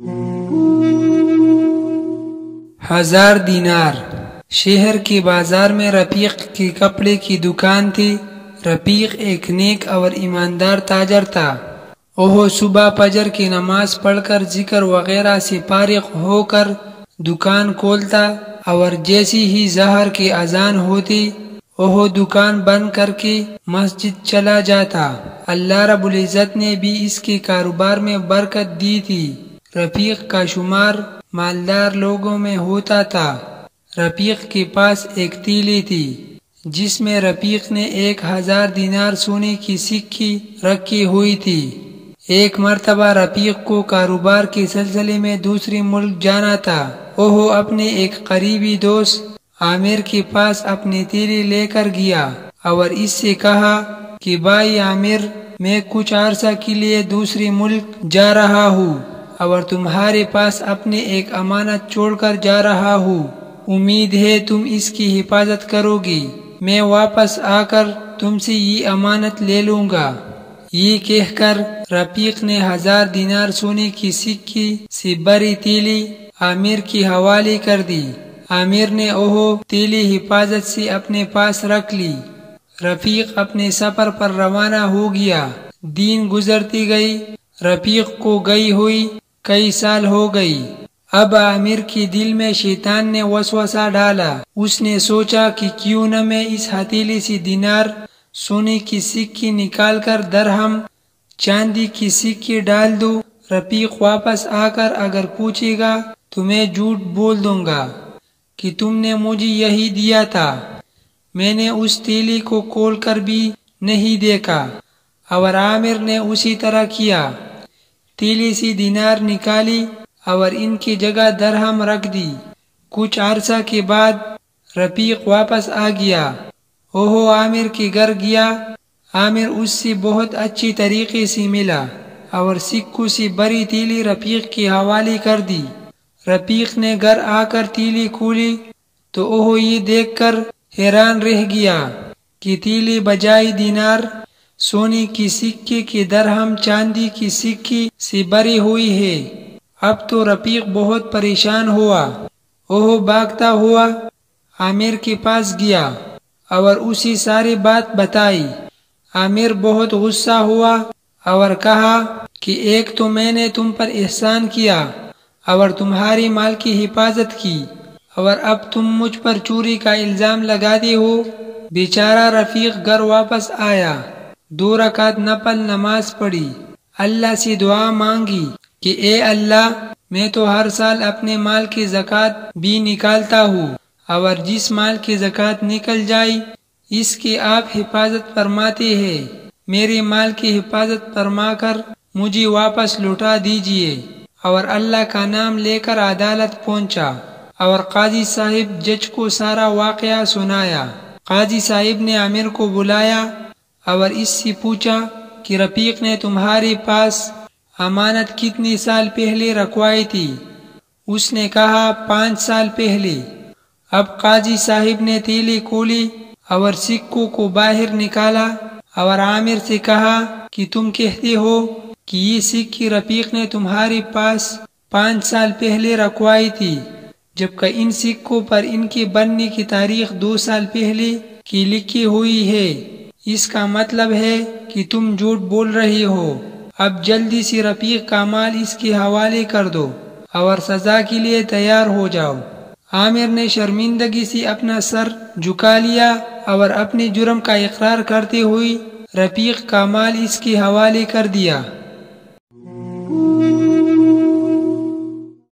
1000 دینار۔ شہر کے بازار میں رفیق کی کپڑے کی دکان تھی۔ رفیق ایک نیک اور ایماندار تاجر تھا۔ وہ صبح فجر کی نماز پڑھ کر ذکر وغیرہ سے فارغ ہو کر دکان کھولتا اور جیسی ہی ظہر کی اذان ہوتی وہ دکان بند کر کے مسجد چلا جاتا۔ اللہ رب العزت نے بھی اس کے کاروبار میں برکت دی تھی۔ رفیق کا شمار مالدار لوگوں میں ہوتا تھا۔ رفیق کے پاس ایک تیلی تھی جس میں رفیق نے 1000 دینار سونے کی سکھی رکھی ہوئی تھی۔ ایک مرتبہ رفیق کو کاروبار کے سلسلے میں دوسری ملک جانا تھا۔ وہ اپنے ایک قریبی دوست عامر کے پاس اپنی تیلی لے کر گیا اور اس سے کہا کہ بھائی عامر، میں کچھ عرصہ کے لیے دوسری ملک جا رہا ہوں اور تمہارے پاس اپنے ایک امانت چھوڑ کر جا رہا ہوں۔ امید ہے تم اس کی حفاظت کرو گی۔ میں واپس آ کر تم سے یہ امانت لے لوں گا۔ یہ کہہ کر رفیق نے 1000 دینار سونے کی سکھی سے بھری تیلی عامر کے حوالے کر دی۔ عامر نے وہ تیلی حفاظت سے اپنے پاس رکھ لی۔ رفیق اپنے سفر پر روانہ ہو گیا۔ دن گزرتی گئی۔ رفیق کو گئی ہوئی کئی سال ہو گئی۔ اب عامر کے دل میں شیطان نے وسوسہ ڈالا۔ اس نے سوچا کہ کیوں نہ میں اس ہتھیلی سے دینار سونے کی سکھی نکال کر درہم چاندی کی سکھی ڈال دوں۔ رفیق واپس آ کر اگر پوچھے گا تو میں جھوٹ بول دوں گا کہ تم نے مجھے یہی دیا تھا۔ میں نے اس تیلی کو کھول کر بھی نہیں دیکھا۔ اور عامر نے اسی طرح کیا۔ تیلی سے دینار نکالی اور ان کی جگہ درہم رکھ دی۔ کچھ عرصہ کے بعد رفیق واپس آ گیا۔ وہ عامر کے گھر گیا۔ عامر اس سے بہت اچھی طریقے سے ملا اور سکوں سے بھری تیلی رفیق کے حوالے کر دی۔ رفیق نے گھر آ کر تیلی کھولی تو وہ یہ دیکھ کر حیران رہ گیا کہ تیلی بجائے دینار سونے کی سکے کے درہم چاندی کی سکھی سے بھری ہوئی ہے۔ اب تو رفیق بہت پریشان ہوا۔ وہ بھاگتا ہوا عامر کے پاس گیا اور اسی ساری بات بتائی۔ عامر بہت غصہ ہوا اور کہا کہ ایک تو میں نے تم پر احسان کیا اور تمہاری مال کی حفاظت کی، اور اب تم مجھ پر چوری کا الزام لگاتے ہو۔ بیچارہ رفیق گھر واپس آیا۔ 2 رکعت نفل نماز پڑھی، اللہ سے دعا مانگی کہ اے اللہ، میں تو ہر سال اپنے مال کی زکوٰۃ بھی نکالتا ہوں، اور جس مال کی زکوٰۃ نکل جائے اس کی آپ حفاظت فرماتے ہیں۔ میرے مال کی حفاظت فرما کر مجھے واپس لوٹا دیجیے۔ اور اللہ کا نام لے کر عدالت پہنچا اور قاضی صاحب جج کو سارا واقعہ سنایا۔ قاضی صاحب نے عامر کو بلایا اور اس سے پوچھا کہ رفیق نے تمہارے پاس امانت کتنے سال پہلے رکھوائی تھی؟ اس نے کہا 5 سال پہلے۔ اب قاضی صاحب نے تیلی کھولی اور سکوں کو باہر نکالا اور عامر سے کہا کہ تم کہتے ہو کہ یہ سکھی رفیق نے تمہارے پاس 5 سال پہلے رکھوائی تھی، جبکہ ان سکوں پر ان کے بننے کی تاریخ 2 سال پہلے کی لکھی ہوئی ہے۔ اس کا مطلب ہے کہ تم جھوٹ بول رہے ہو۔ اب جلدی سے رفیق کا مال اس کے حوالے کر دو اور سزا کے لیے تیار ہو جاؤ۔ عامر نے شرمندگی سے اپنا سر جھکا لیا اور اپنے جرم کا اقرار کرتے ہوئے رفیق کا مال اس کے حوالے کر دیا۔